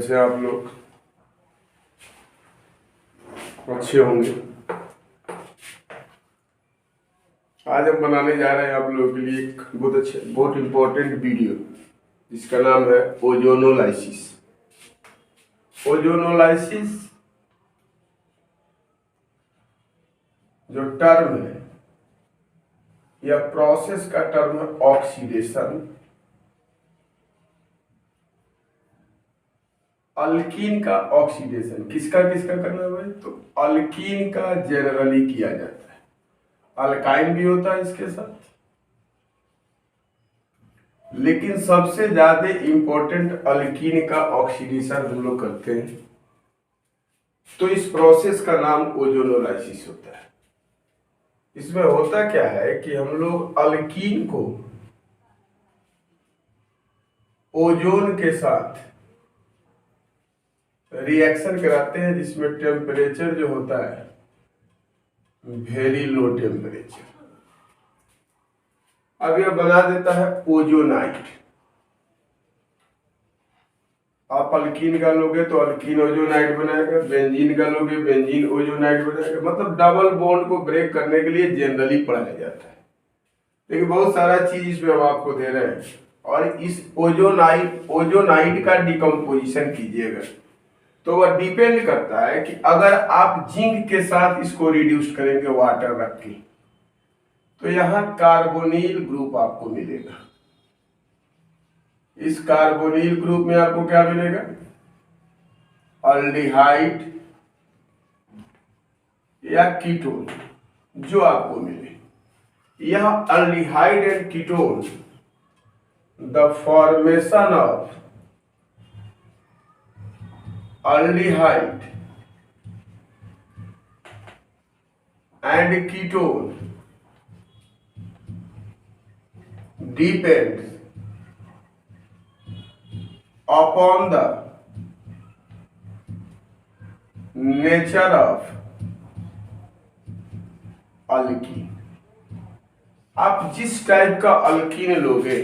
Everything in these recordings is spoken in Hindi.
कैसे आप लोग अच्छे होंगे। आज हम बनाने जा रहे हैं आप लोगों के लिए एक बहुत इम्पोर्टेंट वीडियो जिसका नाम है ओजोनोलाइसिस। ओजोनोलाइसिस जो टर्म है या प्रोसेस का टर्म है ऑक्सीडेशन। अल्कीन का ऑक्सीडेशन किसका करना है भाई? तो अल्कीन का जनरली किया जाता है, अल्काइन भी होता है इसके साथ, लेकिन सबसे ज्यादा इंपॉर्टेंट अल्कीन का ऑक्सीडेशन हम लोग करते हैं। तो इस प्रोसेस का नाम ओजोनोलाइसिस होता है। इसमें होता क्या है कि हम लोग अल्कीन को ओजोन के साथ रिएक्शन कराते हैं, जिसमें टेम्परेचर जो होता है वेरी लो टेम्परेचर। अब यह बना देता है ओजोनाइट। आप अल्कीन का लोगे तो अल्कीन ओजोनाइट बनाएगा, बेंजीन का लोगे बेंजीन ओजोनाइट बनाएगा। मतलब डबल बॉन्ड को ब्रेक करने के लिए जनरली पढ़ाया जाता है, लेकिन बहुत सारा चीज इसमें हम आपको दे रहे हैं। और इस ओजोनाइट का डिकम्पोजिशन कीजिएगा तो वह डिपेंड करता है कि अगर आप जिंक के साथ इसको रिड्यूस करेंगे वाटर रख के, तो यहां कार्बोनिल ग्रुप आपको मिलेगा। इस कार्बोनिल ग्रुप में आपको क्या मिलेगा? अल्डिहाइड या कीटोन जो आपको मिले। यह aldehyde and ketone the formation of aldehyde and ketone depends upon the nature of alkene। आप जिस टाइप का अल्कीन लोगे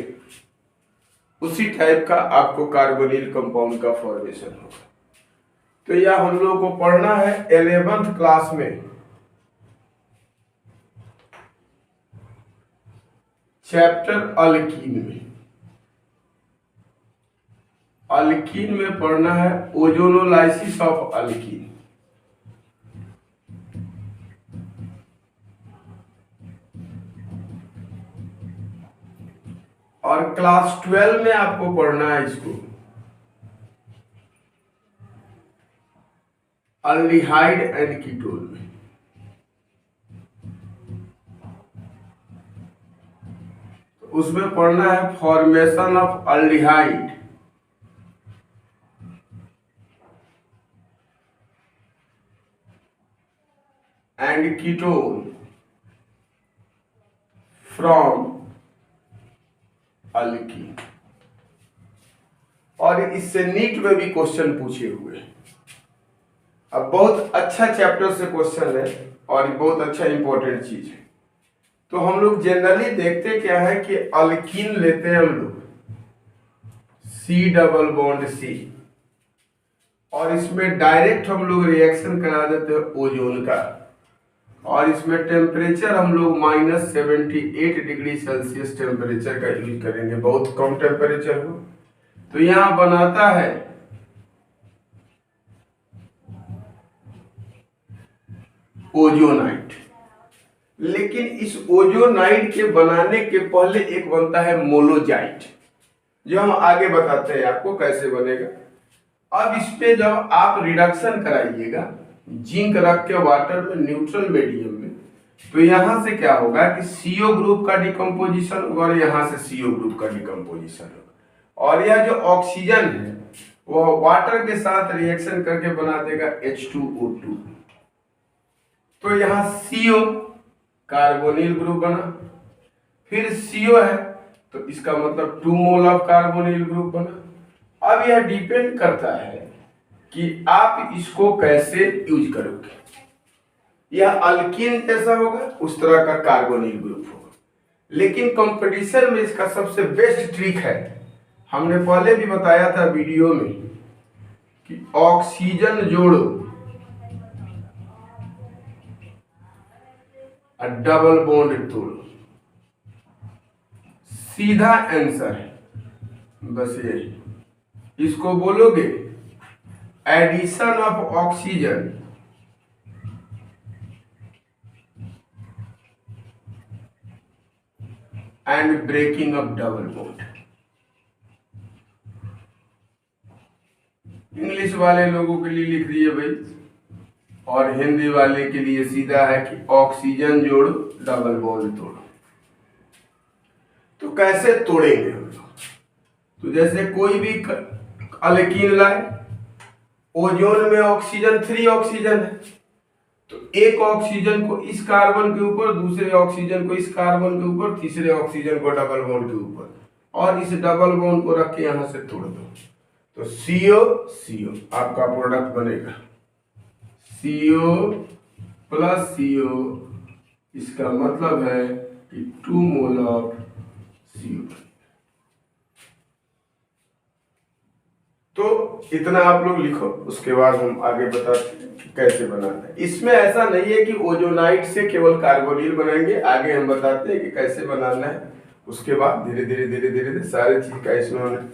उसी टाइप का आपको कार्बोनिल कंपाउंड का फॉर्मेशन होगा। तो यह हम लोग को पढ़ना है 11th क्लास में, चैप्टर अल्कीन में। अल्कीन में पढ़ना है ओजोनोलाइसिस ऑफ अल्कीन। और क्लास 12 में आपको पढ़ना है इसको अल्डिहाइड एंड कीटोन में। तो उसमें पढ़ना है formation of aldehyde and ketone from alkyne. और इससे नीट में भी क्वेश्चन पूछे हुए हैं। अब बहुत अच्छा चैप्टर से क्वेश्चन है और बहुत अच्छा इंपॉर्टेंट चीज है। तो हम लोग जनरली देखते क्या है कि अल्कीन लेते हैं हम लोग C डबल बॉन्ड C, और इसमें डायरेक्ट हम लोग रिएक्शन करा देते हैं ओजोन का, और इसमें टेम्परेचर हम लोग -78 डिग्री सेल्सियस टेम्परेचर का यूज करेंगे, बहुत कम टेम्परेचर हो। तो यहां बनाता है ओजोनाइट। लेकिन इस ओजोनाइट के बनाने के पहले एक बनता है मोलोजाइट, जो हम आगे बताते हैं आपको कैसे बनेगा। अब इस पे जब आप रिडक्शन कराइएगा जिंक रख के वाटर में न्यूट्रल मीडियम में, तो यहां से क्या होगा कि CO ग्रुप का डिकम्पोजिशन होगा और यहां से CO ग्रुप का डिकम्पोजिशन होगा। और यह जो ऑक्सीजन है वह वाटर के साथ रिएक्शन करके बना देगा H2O2। तो यहाँ CO कार्बोनिल ग्रुप बना, फिर CO है तो इसका मतलब 2 मोल ऑफ कार्बोनिल ग्रुप बना। अब यह डिपेंड करता है कि आप इसको कैसे यूज करोगे। यह अल्कीन जैसा होगा उस तरह का कार्बोनिल ग्रुप होगा, लेकिन कंपटीशन में इसका सबसे बेस्ट ट्रिक है, हमने पहले भी बताया था वीडियो में, कि ऑक्सीजन जोड़ो और डबल बॉन्ड तोड़ो। सीधा आंसर है, बस यही। इसको बोलोगे addition of oxygen and breaking of double bond. English वाले लोगों के लिए लिख दिए भाई, और हिंदी वाले के लिए सीधा है कि ऑक्सीजन जोड़ो डबल बॉन्ड तोड़ो। तो कैसे तोड़ेंगे हम लोग? तो जैसे कोई भी अल्कीन लाए, ओजोन में ऑक्सीजन 3 ऑक्सीजन है, तो एक ऑक्सीजन को इस कार्बन के ऊपर, दूसरे ऑक्सीजन को इस कार्बन के ऊपर, तीसरे ऑक्सीजन को डबल बॉन्ड के ऊपर, और इस डबल बॉन्ड को रख के यहां से तोड़ दो। तो CO CO आपका प्रोडक्ट बनेगा, CO प्लस CO, इसका मतलब है कि 2 मोल ऑफ CO। तो इतना आप लोग लिखो, उसके बाद हम आगे बताते हैं कि कैसे बनाना है। इसमें ऐसा नहीं है कि ओजोनाइट से केवल कार्बोनिल बनाएंगे, आगे हम बताते हैं कि कैसे बनाना है। उसके बाद धीरे धीरे धीरे धीरे धीरे सारे चीज का इसमें हम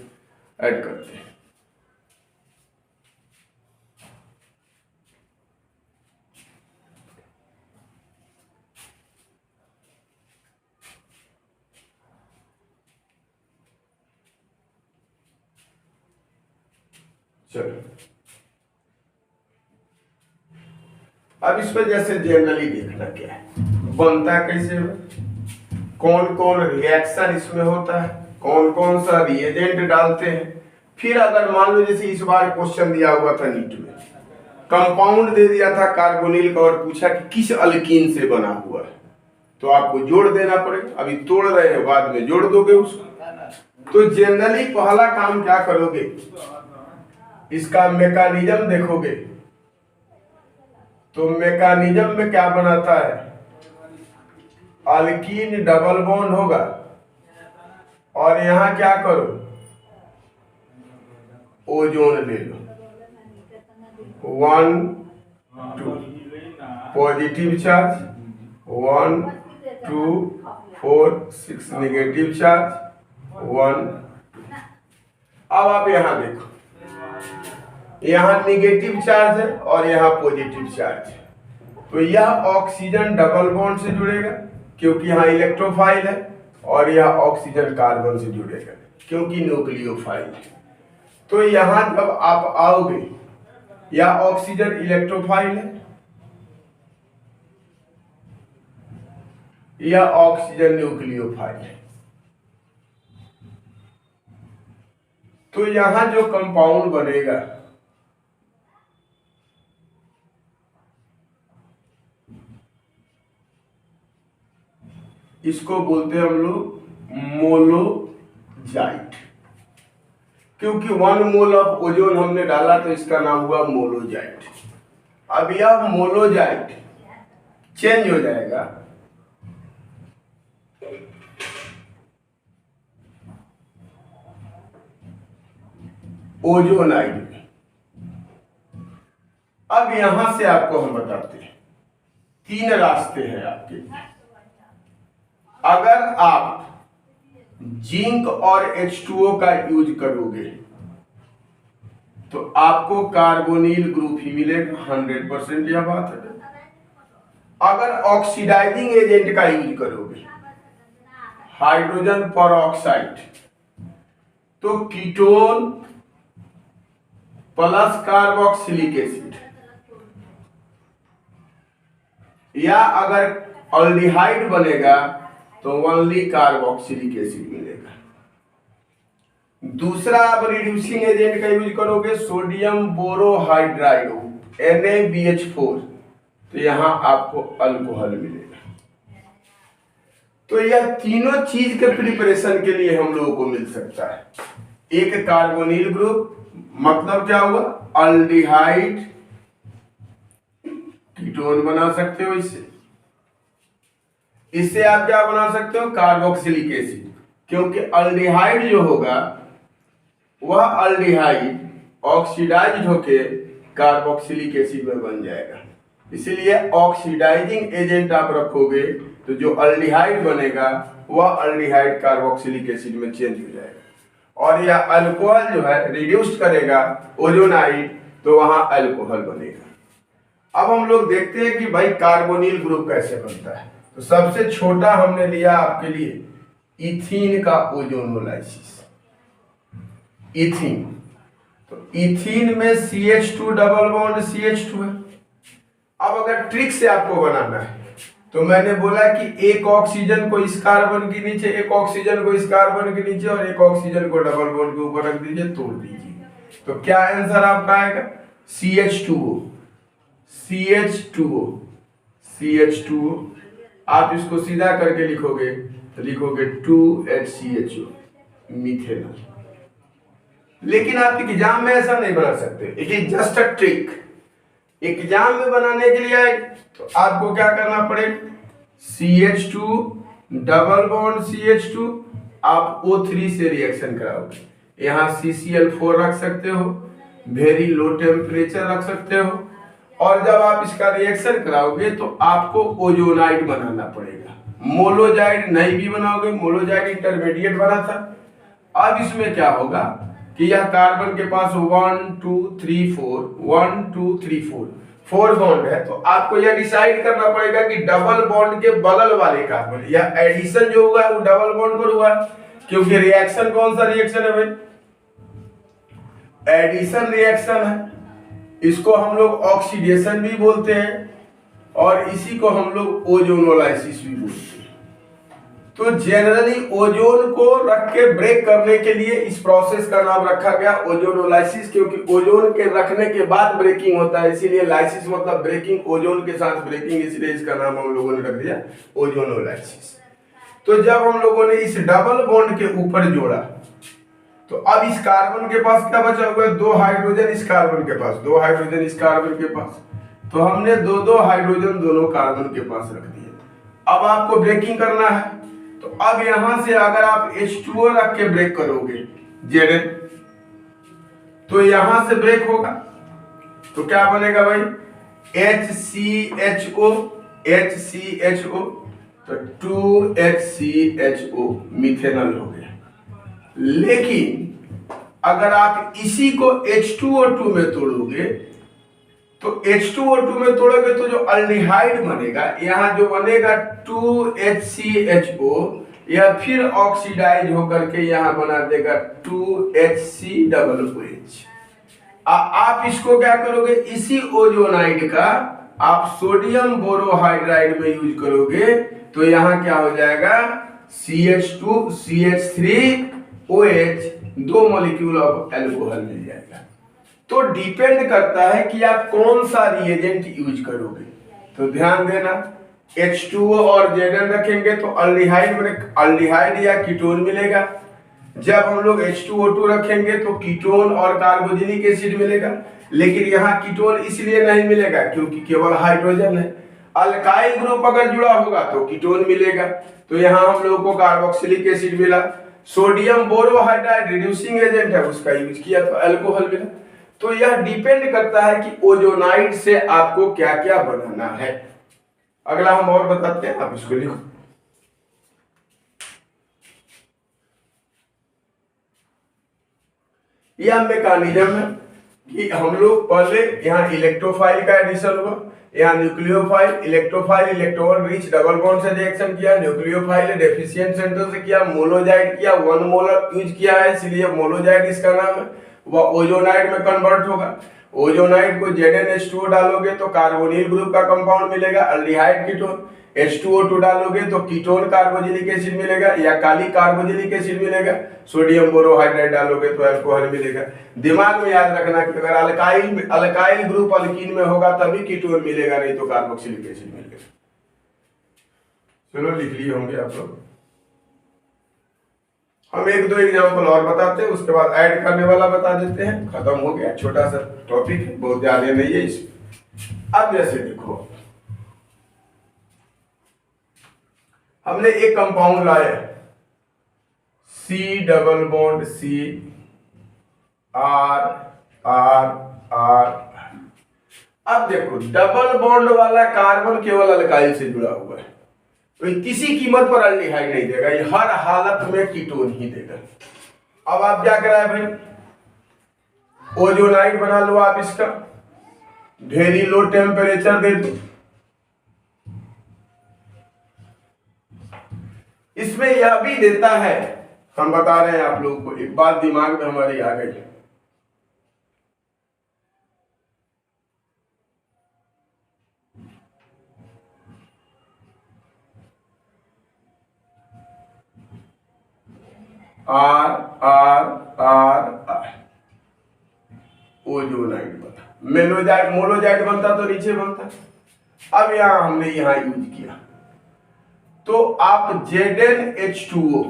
ऐड करते हैं। चलो, अब इस पर जैसे जनरली देखना क्या है, बनता कैसे है, कौन कौन रिएक्शन इसमें होता है, कौन कौन सा रिएजेंट डालते हैं। फिर अगर मान लो जैसे इस बार क्वेश्चन दिया हुआ था नीट में, कंपाउंड दे दिया था कार्बोनिल का और पूछा कि किस अल्कीन से बना हुआ है, तो आपको जोड़ देना पड़ेगा। अभी तोड़ रहे हैं, बाद में जोड़ दोगे उसको। तो जनरली पहला काम क्या करोगे, इसका मैकेनिज्म देखोगे। तो मैकेनिज्म में क्या बनाता है, अल्कीन डबल बॉन्ड होगा, और यहां क्या करो, ओजोन ले लो, 1 2 पॉजिटिव चार्ज, 1 2 4 6 नेगेटिव चार्ज, 1 2। अब आप यहां देखो, यहां नेगेटिव चार्ज है और यहां पॉजिटिव चार्ज है, तो यह ऑक्सीजन डबल बॉन्ड से जुड़ेगा क्योंकि यहां इलेक्ट्रोफाइल है, और यह ऑक्सीजन कार्बन से जुड़ेगा क्योंकि न्यूक्लियोफाइल है। तो यहां जब आप आओगे, यह ऑक्सीजन इलेक्ट्रोफाइल है, यह ऑक्सीजन न्यूक्लियोफाइल है। तो यहां जो कंपाउंड बनेगा इसको बोलते हैं हम लोग मोलोजाइट, क्योंकि 1 मोल ऑफ ओजोन हमने डाला तो इसका नाम हुआ मोलोजाइट। अब यह मोलोजाइट चेंज हो जाएगा ओजोनाइड में। अब यहां से आपको हम बताते हैं 3 रास्ते हैं आपके। अगर आप जिंक और H2O का यूज करोगे तो आपको कार्बोनिल ग्रुप ही मिलेगा, 100% यह बात है। अगर ऑक्सीडाइजिंग एजेंट का यूज करोगे, हाइड्रोजन परऑक्साइड, तो कीटोन प्लस कार्बोक्सिलिक एसिड, या अगर अल्डिहाइड बनेगा तो ओनली कार्बोक्सिलिक एसिड मिलेगा। दूसरा आप रिड्यूसिंग एजेंट का यूज करोगे, सोडियम बोरोहाइड्राइड NaBH4, तो यहां आपको अल्कोहल मिलेगा। तो यह तीनों चीज के प्रिपरेशन के लिए हम लोगों को मिल सकता है। एक कार्बोनिल ग्रुप, मतलब क्या हुआ, अल्डिहाइड कीटोन बना सकते हो इससे आप क्या बना सकते हो, कार्बोक्सिलिक एसिड, क्योंकि अल्डिहाइड जो होगा वह अल्डिहाइड ऑक्सीडाइज्ड होके कार्बोक्सिलिक एसिड में बन जाएगा। इसीलिए ऑक्सीडाइजिंग एजेंट आप रखोगे तो जो अल्डिहाइड बनेगा वह अल्डिहाइड कार्बोक्सिलिक एसिड में चेंज हो जाएगा, और यह अल्कोहल जो है रिड्यूस्ड करेगा ओजोनाइड, तो वहां अल्कोहल बनेगा। अब हम लोग देखते हैं कि भाई कार्बोनिल ग्रुप कैसे बनता है। तो सबसे छोटा हमने लिया आपके लिए इथीन का ओजोनोलाइसिस। इथीन, तो इथीन में CH2 डबल बॉन्ड CH2 है। अब अगर ट्रिक से आपको बनाना है तो मैंने बोला कि एक ऑक्सीजन को इस कार्बन के नीचे, एक ऑक्सीजन को इस कार्बन के नीचे और एक ऑक्सीजन को डबल बॉन्ड के ऊपर रख दीजिए, तोड़ दीजिए। तो क्या आंसर आपका आएगा? CH2O, CH2O, CH2O। आप इसको सीधा करके लिखोगे तो लिखोगे 2HCHO, मिथेनॉल। लेकिन आप एग्जाम में ऐसा नहीं बना सकते, it is just a trick. Exam में बनाने के लिए तो आपको क्या करना पड़ेगा? CH2 डबल बॉन्ड CH2, आप O3 से रिएक्शन कराओगे। यहाँ CCl4 रख सकते हो, वेरी लो टेम्परेचर रख सकते हो, और जब आप इसका रिएक्शन कराओगे तो आपको ओजोनाइड बनाना पड़ेगा। मोलोजाइड नहीं भी बनाओगे, मोलोजाइड इंटरमीडिएट बना था। अब इसमें क्या होगा कि यह कार्बन के पास 1 2 3 4 1 2 3 4 बॉन्ड है, तो आपको यह डिसाइड करना पड़ेगा कि डबल बॉन्ड के बगल वाले कार्बन या एडिशन जो हुआ है वो डबल बॉन्ड पर हुआ है, क्योंकि रिएक्शन कौन सा रिएक्शन है भाई? एडिशन रिएक्शन है। इसको हम लोग ऑक्सीडेशन भी बोलते हैं और इसी को हम लोग ओजोनोलाइसिस भी बोलते हैं। तो जनरली ओजोन को रख के ब्रेक करने के लिए इस प्रोसेस का नाम रखा गया ओजोनोलाइसिस, क्योंकि ओजोन के रखने के बाद ब्रेकिंग होता है, इसीलिए लाइसिस मतलब ब्रेकिंग, ओजोन के साथ ब्रेकिंग, इसलिए इसका नाम हम लोगों ने रख दिया ओजोनोलाइसिस। तो जब हम लोगों ने इस डबल बॉन्ड के ऊपर जोड़ा तो अब इस कार्बन के पास क्या बचा हुआ है? 2 हाइड्रोजन इस कार्बन के पास, 2 हाइड्रोजन इस कार्बन के पास, तो हमने 2 हाइड्रोजन दोनों कार्बन के पास रख दिए। अब आपको ब्रेकिंग करना है, तो अब यहां से अगर आप H2O रख के ब्रेक करोगे Zn, तो यहां से ब्रेक होगा तो क्या बनेगा भाई? HCHO, HCHO, तो 2HCHO, मिथेनॉल हो गया। लेकिन अगर आप इसी को H2O2 में तोड़ोगे तो H2O2 में तोड़ोगे तो जो अल्डिहाइड बनेगा, यहाँ जो बनेगा 2HCHO, यह फिर ऑक्सीडाइज होकर के यहाँ बना देगा 2HCOOH। आप इसको क्या करोगे? इसी ओजोनाइड का आप सोडियम बोरोहाइड्राइड में यूज करोगे तो यहाँ क्या हो जाएगा? CH2 CH3OH, 2 molecule of alcohol मिल जाएगा। तो डिपेंड करता है कि आप कौन सा रिएजेंट यूज करोगे। तो ध्यान देना, H2O और Zn रखेंगे तो अल्डिहाइड या कीटोन मिलेगा। जब हम लोग H2O2 रखेंगे तो कीटोन और कार्बोजिलिक एसिड मिलेगा। लेकिन यहाँ कीटोन इसलिए नहीं मिलेगा क्योंकि केवल हाइड्रोजन है। अल्काइल ग्रुप अगर जुड़ा होगा तो कीटोन मिलेगा, तो यहाँ हम लोगों को कार्बोक्सिलिक एसिड मिला। सोडियम बोरोहाइड्राइड रिड्यूसिंग एजेंट है, उसका यूज किया तो अल्कोहल मिला। तो यह डिपेंड करता है कि ओजोनाइड से आपको क्या क्या बनाना है। अगला हम और बताते हैं, आप इसको लिखो। यह मैकेनिज्म है कि हम लोग पहले यहाँ इलेक्ट्रोफाइल का एडिशन हुआ, यहाँ nucleophile, electrophile electron rich double bond से रिएक्शन किया, न्यूक्लियोफाइल डेफिशिएंट सेंटर से किया, मोलोजाइड किया, 1 मोलर यूज किया है, इसलिए मोलोजाइड इसका नाम है। वह ओजोनाइड में कन्वर्ट होगा। ओजोनाइड को ZnH2O डालोगे तो कार्बोनिल ग्रुप का कंपाउंड मिलेगा, अल्डिहाइड कीटोन। H2O2 डालोगे तो कीटोन कार्बोजिलिक एसिड मिलेगा या काली कार्बोजिलिक एसिड मिलेगा। सोडियम बोरोहाइड्राइड डालोगे तो अल्कोहल मिलेगा। दिमाग में याद रखना कि अगर अल्काइल ग्रुप अल्कीन में होगा तभी कीटोन मिलेगा, नहीं तो कार्बोक्सिलिक एसिड मिलेगा। चलो लिख लिए होंगे आप लोग। हम 1-2 एग्जाम्पल और बताते हैं, उसके बाद ऐड करने वाला बता देते हैं, खत्म हो गया। छोटा सा टॉपिक है, बहुत ज्यादा नहीं है इसमें। अब जैसे देखो, हमने एक कंपाउंड लाया C double bond C R are are. अब देखो डबल बॉन्ड वाला कार्बन केवल अल्काइल से जुड़ा हुआ है, तो किसी कीमत पर अल्डिहाइड नहीं देगा, ये हर हालत में कीटोन ही देगा। अब आप क्या कराए भाई, ओजोनाइड बना लो आप इसका, वेरी लो टेम्परेचर दे दो। इसमें यह भी देता है, हम बता रहे हैं आप लोगों को, एक बात दिमाग में हमारी आ गई, R R R R, ozonide बना, मेलोजाइड मोलोजाइड बनता तो नीचे बनता। अब यहां हमने यहां यूज किया, तो आप ZnH2O,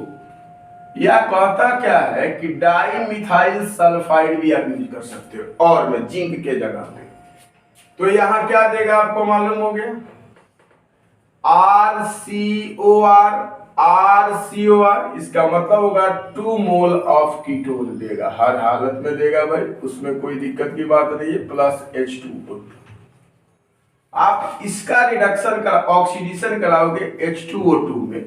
या कहता क्या है कि डाई मिथाइल सल्फाइड भी आप यूज कर सकते हो, और में जिंक के जगह पे। तो यहां क्या देगा आपको मालूम हो गया, RCOR, RCOR, इसका मतलब होगा 2 मोल ऑफ कीटोन देगा, हर हालत में देगा भाई, उसमें कोई दिक्कत की बात नहीं है, प्लस H2O। आप इसका रिडक्शन का ऑक्सीडेशन कराओगे H2O2 में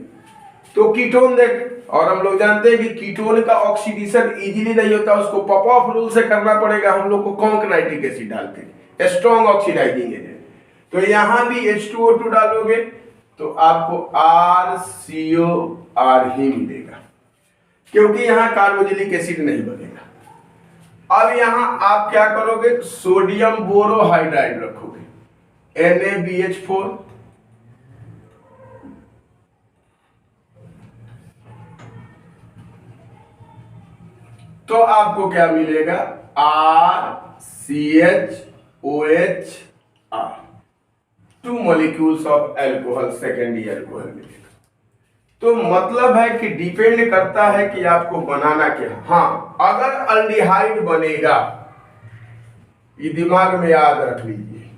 तो कीटोन देगा, और हम लोग जानते हैं कि कीटोन का ऑक्सीडेशन इजीली नहीं होता, उसको पॉप-ऑफ रूल से करना पड़ेगा हम लोग को, कॉन्क नाइट्रिक एसिड डाल के, स्ट्रॉन्ग ऑक्सीडाइजिंग एजेंट। तो यहां भी H2O2 डालोगे तो आपको RCOR ही मिलेगा, क्योंकि यहां कार्बोक्सिलिक एसिड नहीं बनेगा। अब यहां आप क्या करोगे, सोडियम बोरोहाइड्राइड रखोगे, NaBH4, तो आपको क्या मिलेगा, RCHOHR, 2 molecules of alcohol, secondary alcohol मिलेगा। तो मतलब है कि डिपेंड करता है कि आपको बनाना क्या। हाँ, अगर अल्डिहाइड बनेगा, ये दिमाग में याद रख लीजिए,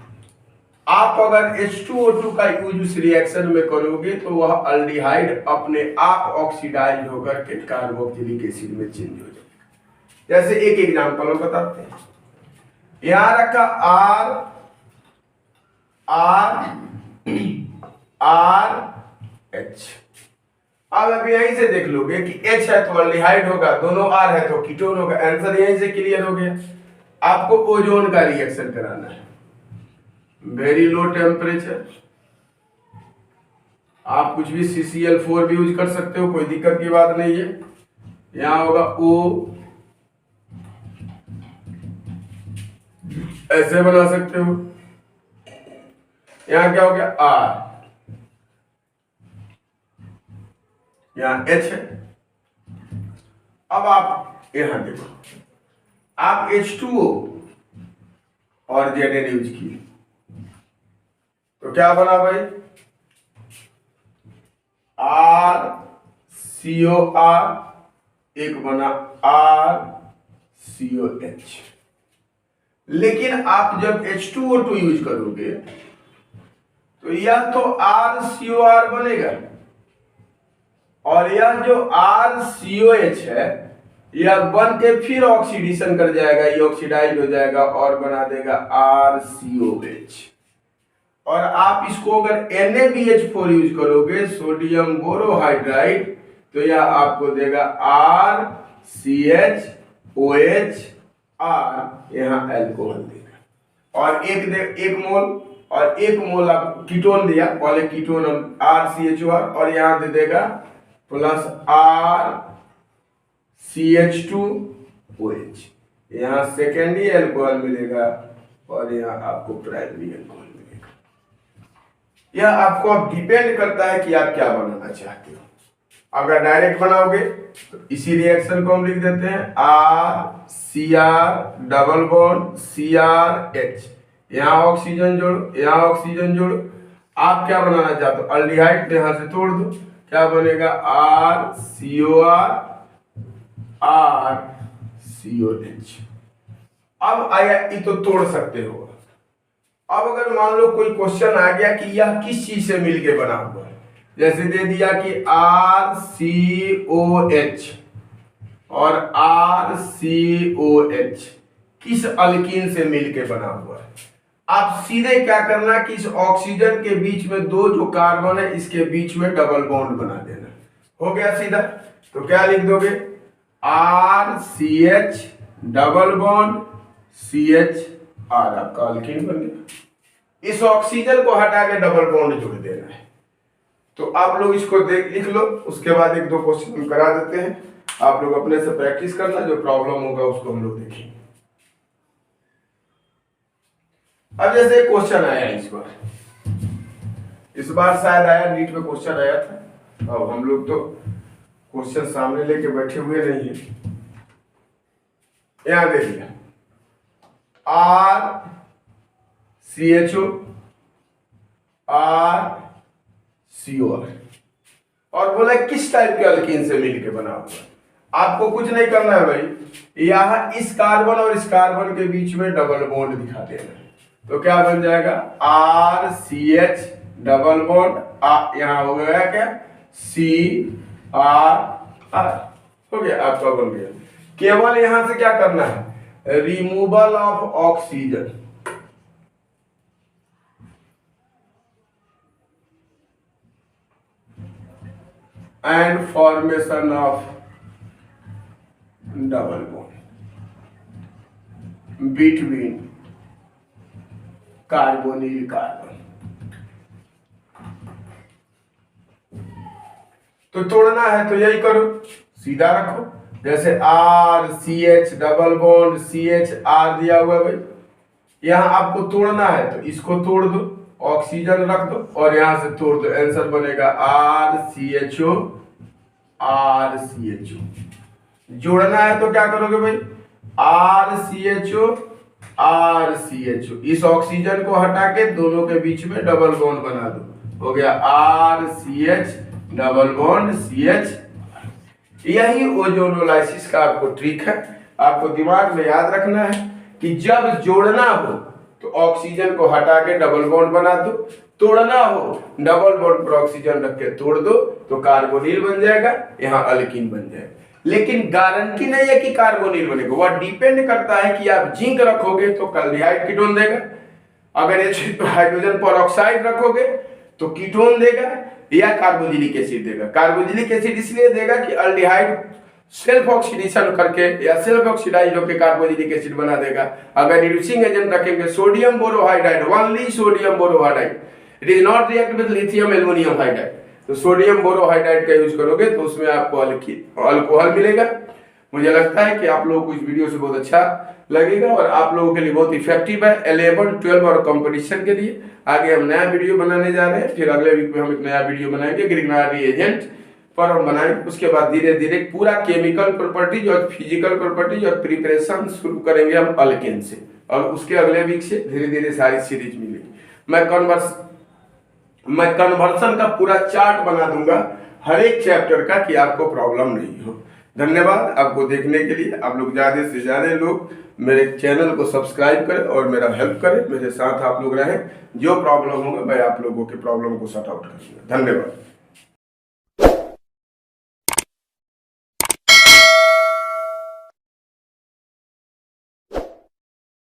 आप अगर H2O2 का यूज उस रिएक्शन में करोगे तो वह अल्डिहाइड अपने आप ऑक्सीडाइज होकर के कार्बोक्सिलिक एसिड में चेंज हो जाएगा। जैसे एक एग्जांपल हम बताते हैं, यहां रखा R R R H। अब यहीं से देख लोगे कि H है तो अल्डिहाइड होगा, दोनों R है तो कीटोन होगा, आंसर यहीं से क्लियर हो गया। आपको ओजोन का रिएक्शन कराना है, वेरी लो टेम्परेचर, आप कुछ भी CCl4 भी यूज कर सकते हो, कोई दिक्कत की बात नहीं है। यहां होगा O, ऐसे बना सकते हो, यहां क्या हो गया R, यहां H है। अब आप यहां देखो, आप H2O और Zn यूज किए तो क्या बना भाई, RCOR, एक बना RCOH। लेकिन आप जब H2O2 यूज करोगे तो यह तो RCOR बनेगा, और यह जो RCOH है यह बन के फिर ऑक्सीडेशन कर जाएगा, ये ऑक्सीडाइज हो जाएगा और बना देगा RCOH। और आप इसको अगर NaBH4 यूज करोगे, सोडियम बोरोहाइड्राइड, तो यह आपको देगा RCHOHR, यहां अल्कोहल देगा। और एक मोल आप कीटोन दिया, पहले कीटोन हम RCHOR, और यहां दे देगा प्लस RCH2OH, यहां सेकेंडरी अल्कोहल मिलेगा और यहां आपको प्राइमरी अल्कोहल मिलेगा। यह आपको अब डिपेंड करता है कि आप क्या बनाना चाहते हो। अगर डायरेक्ट बनाओगे तो इसी रिएक्शन को हम लिख देते हैं RCR डबल बॉन्ड CRH, यहां ऑक्सीजन जोड़ो, यहां ऑक्सीजन जोड़ो। आप क्या बनाना चाहते हो, अल्डिहाइड, तो यहां से तोड़ दो, क्या बनेगा RCOR RCOH। अब आया, ये तो तोड़ सकते हो। अब अगर मान लो कोई क्वेश्चन आ गया कि यह किस चीज से मिलके बना हुआ है, जैसे दे दिया कि RCOH और RCOH किस अल्कीन से मिलके बना हुआ है। आप सीधे क्या करना कि इस ऑक्सीजन के बीच में दो जो कार्बन है इसके बीच में डबल बॉन्ड बना देना। हो गया सीधा। तो क्या लिख दोगे, RCH डबल बॉन्ड CHR, आपका अल्कीन बन गया। इस ऑक्सीजन को हटा के डबल बॉन्ड जोड़ देना है। तो आप लोग इसको लिख लो, उसके बाद एक दो क्वेश्चन हम करा देते हैं, आप लोग अपने से प्रैक्टिस करना, जो प्रॉब्लम होगा उसको हम लोग देखेंगे। अब जैसे क्वेश्चन आया इस बार शायद आया, नीट में क्वेश्चन आया था। अब हम लोग तो क्वेश्चन सामने लेके बैठे हुए नहीं है। यहां देखिए RCHO RCOR और बोला किस टाइप के अल्कीन से मिलके बना हुआ है। आपको कुछ नहीं करना है भाई, यहां इस कार्बन और इस कार्बन के बीच में डबल बॉन्ड दिखा देना है। तो क्या बन जाएगा, RCH डबल बॉन्ड, यहां हो गया क्या CRR, हो गया आपका बन गया। केवल यहां से क्या करना है, removal of oxygen, and formation of double bond between carbonyl carbon. तो तोड़ना है तो यही करो, सीधा रखो। जैसे RCH डबल बॉन्ड CHR दिया हुआ है भाई, यहां आपको तोड़ना है तो इसको तोड़ दो, ऑक्सीजन रख दो और यहां से तोड़ दो, आंसर बनेगा RCHO RCHO। जोड़ना है तो क्या करोगे भाई, RCHO RCHO, इस ऑक्सीजन को हटा के दोनों के बीच में डबल बॉन्ड बना दो, हो गया RCH डबल बॉन्ड CH। यही ओजोनोलाइसिस का आपको ट्रिक है। आपको दिमाग में याद रखना है कि जब जोड़ना हो तो ऑक्सीजन को हटा के डबल बॉन्ड बना दो, तोड़ना हो डबल बॉन्ड पर ऑक्सीजन रख के तोड़ दो तो कार्बोनिल बन जाएगा, यहाँ अल्कीन बन जाएगा। लेकिन गारंटी नहीं है कि कार्बोनिल बनेगा, वह डिपेंड करता है कि आप जिंक रखोगे तो एल्डिहाइड कीटोन देगा, अगर हाइड्रोजन पेरोक्साइड रखोगे तो कीटोन देगा या कार्बोजिलिक एसिड देगा। कार्बोजिलिक एसिड इसलिए देगा कि एल्डिहाइड सेल्फ ऑक्सीडेशन करके या सेल्फ ऑक्सीडाइज होकर कार्बोजिलिक एसिड बना देगा। अगर रिड्यूसिंग एजेंट रखेंगे sodium borohydride, only sodium borohydride, it is not react with lithium aluminium hydride, तो सोडियम बोरोहाइड्राइड का यूज करोगे तो उसमें आपको अल्कोहल मिलेगा। मुझे लगता है कि आप लोगों को इस वीडियो से बहुत अच्छा लगेगा और आप लोगों के लिए बहुत इफेक्टिव है 11, 12 और कंपटीशन के लिए। आगे हम नया वीडियो बनाने जा रहे हैं, फिर अगले वीक में हम एक नया वीडियो बनाएंगे ग्रिग्नार्डी एजेंट पर हम बनाएंगे। उसके बाद धीरे धीरे पूरा केमिकल प्रॉपर्टीज और फिजिकल प्रॉपर्टीज और प्रिपरेशन शुरू करेंगे हम अल्केन से, और उसके अगले वीक से धीरे धीरे सारी सीरीज मिलेगी। मैं कन्वर्सन का पूरा चार्ट बना दूंगा हर एक चैप्टर का कि आपको प्रॉब्लम नहीं हो। धन्यवाद आपको देखने के लिए। आप लोग ज़्यादा से ज़्यादा लोग मेरे चैनल को सब्सक्राइब करें और मेरा हेल्प करें, मेरे साथ आप लोग रहें। जो प्रॉब्लम होगा मैं आप लोगों के प्रॉब्लम को सॉर्ट आउट करूँगा। धन्यवाद।